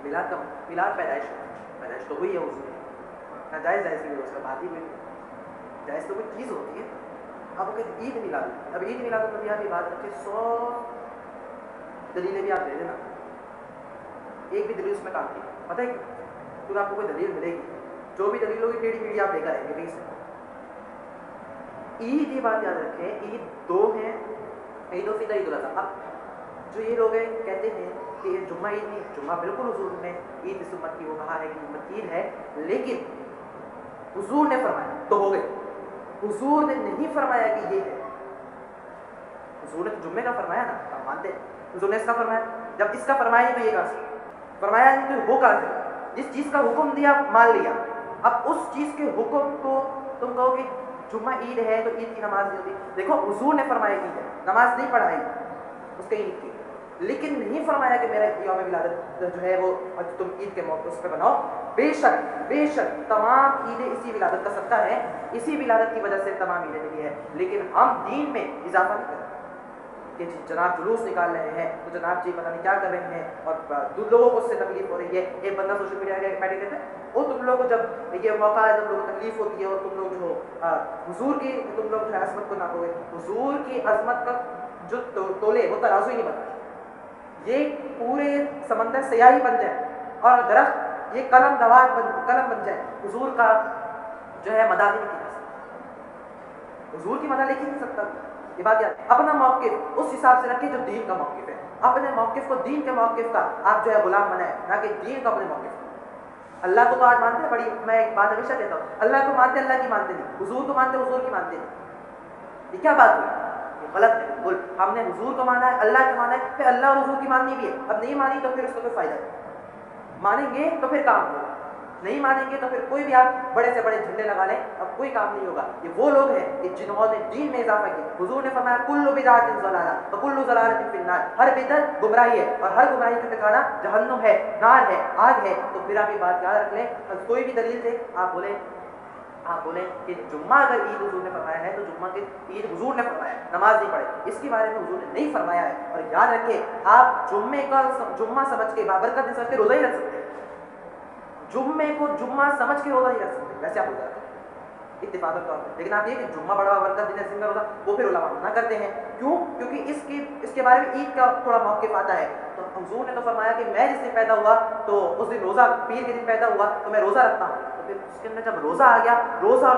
میلاد پیدائش تو ہوئی ہے حضور ناجائز جائز کی اس کا بات ہی ہوئی جائز تو کوئی چیز ہوتی ہے. اب وہ کہتے عید میلاد اب عید میلاد النبی آپ یہ بات رکھے 100 دلیلیں بھی آپ دے دینا ایک بھی دلیل اس میں کام کی پتہ ہے کیونکہ آپ کو کوئی دلیل ملے گی جو بھی دلیل ہوگی ٹیڑھی میڑھی آپ لے کر آئیں گے کہیں سے. عید یہ بات یاد رکھیں عید دو ہیں عید الفطر عید الاضحیٰ. اب جو یہ لوگ ہیں کہتے ہیں کہ یہ جمعہ عید نہیں جمعہ بالکل حضور نے عید اس امت کی وہ کہا ہے کہ امت عید ہے لیکن حضور نے فرمایا تو ہو گئے. حضور نے نہیں فرمایا کہ یہ ہے. حضور نے تو جمعے کا فرمایا نا آپ مانتے ہیں حضور نے اس کا فرمایا جب اس کا فرمایا تو یہ کہاں سے فرمایا نہیں تو وہ کہاں سے جس چیز کا حکم دیا مان لیا. اب اس چیز کے حکم کو تم کہو کہ جمعہ عید ہے تو عید کی نماز نہیں ہوتی. دیکھو حضور نے فرمایا عید ہے نماز نہیں پڑھائی اس کے عید کی لیکن نہیں فرمایا کہ میرا یوم ولادت جو ہے وہ تم عید کے موقع اس پہ بناؤ. بے شک تمام عیدیں اسی ولادت کا صدقہ ہے اسی ولادت کی وجہ سے تمام عیدیں ملی ہے لیکن ہم دین میں اضافہ نہیں کرتے کہ جناب جلوس نکال رہے ہیں تو جناب جی پتہ نہیں کیا کر رہے ہیں اور لوگوں کو اس سے تکلیف ہو رہی ہے. ایک بندہ سوشل میڈیا کے بیٹھے کہتے ہیں وہ تم لوگوں کو جب یہ موقع ہے تم لوگوں کو تکلیف ہوتی ہے اور تم لوگ جو حضور کی تم لوگ جو عظمت کو ناپو گے حضور کی عظمت کا جو تولے وہ ترازو ہی نہیں بنتا. یہ پورے سمندر سیاہی بن جائے اور درخت یہ قلم بن جائے حضور کا جو ہے مداح نہیں کی جا سکتا. حضور کی مداح لکھ ہی نہیں سکتا. یہ بات یاد اپنا موقف اس حساب سے رکھیں جو دین کا موقف ہے. اپنے موقف کو دین کے موقف کا آپ جو ہے غلام بنائیں نہ کہ دین کو اپنے موقف کا. اللہ کو تو آج مانتے ہیں بڑی میں ایک بات ہمیشہ کہتا ہوں اللہ کو مانتے اللہ کی مانتے نہیں حضور کو مانتے حضور کی مانتے نہیں. یہ کیا بات ہوئی یہ غلط ہے. بول ہم نے حضور کو مانا ہے اللہ کو مانا ہے پھر اللہ اور حضور کی ماننی بھی ہے. اب نہیں مانی تو پھر اس کو کوئی فائدہ نہیں. مانیں گے تو پھر کام ہوگا نہیں مانیں گے تو پھر کوئی بھی آپ بڑے سے بڑے جھنڈے لگا لیں اب کوئی کام نہیں ہوگا. یہ وہ لوگ ہیں کہ جنہوں نے دین میں اضافہ کیا. حضور نے فرمایا کل بدعۃ ضلالہ وکل ضلالۃ فی النار. ہر بدعت گمراہی ہے اور ہر گمراہی کا ٹھکانہ جہنم ہے نار ہے آگ ہے. تو پھر آپ یہ بات یاد رکھ لیں کوئی بھی دلیل دے آپ بولیں کہ جمعہ اگر عید حضور نے فرمایا ہے تو جمعہ کی عید حضور نے فرمایا ہے نماز نہیں پڑھے اس کے بارے میں حضور نے نہیں فرمایا ہے. اور یاد رکھیں آپ جمعے کا جمعہ سمجھ کے بابرکت سمجھ کے روزہ ہی رکھ سکتے ہیں. جمعے کو جمعہ سمجھ کے روزہ نہیں رکھ سکتے ویسے آپ روزہ رکھتے ہیں اتفاقی طور پہ لیکن آپ یہ کہ جمعہ بڑا بابرکت دن سنگا روزہ وہ پھر علماء منع کرتے ہیں. کیوں؟ کیونکہ اس کے بارے میں عید کا تھوڑا موقف آتا ہے. تو حضور نے تو فرمایا کہ میں جس دن پیدا ہوا تو اس دن روزہ پیر کے دن پیدا ہوا تو میں روزہ رکھتا ہوں. تو پھر اس کے اندر جب روزہ آ گیا روزہ اور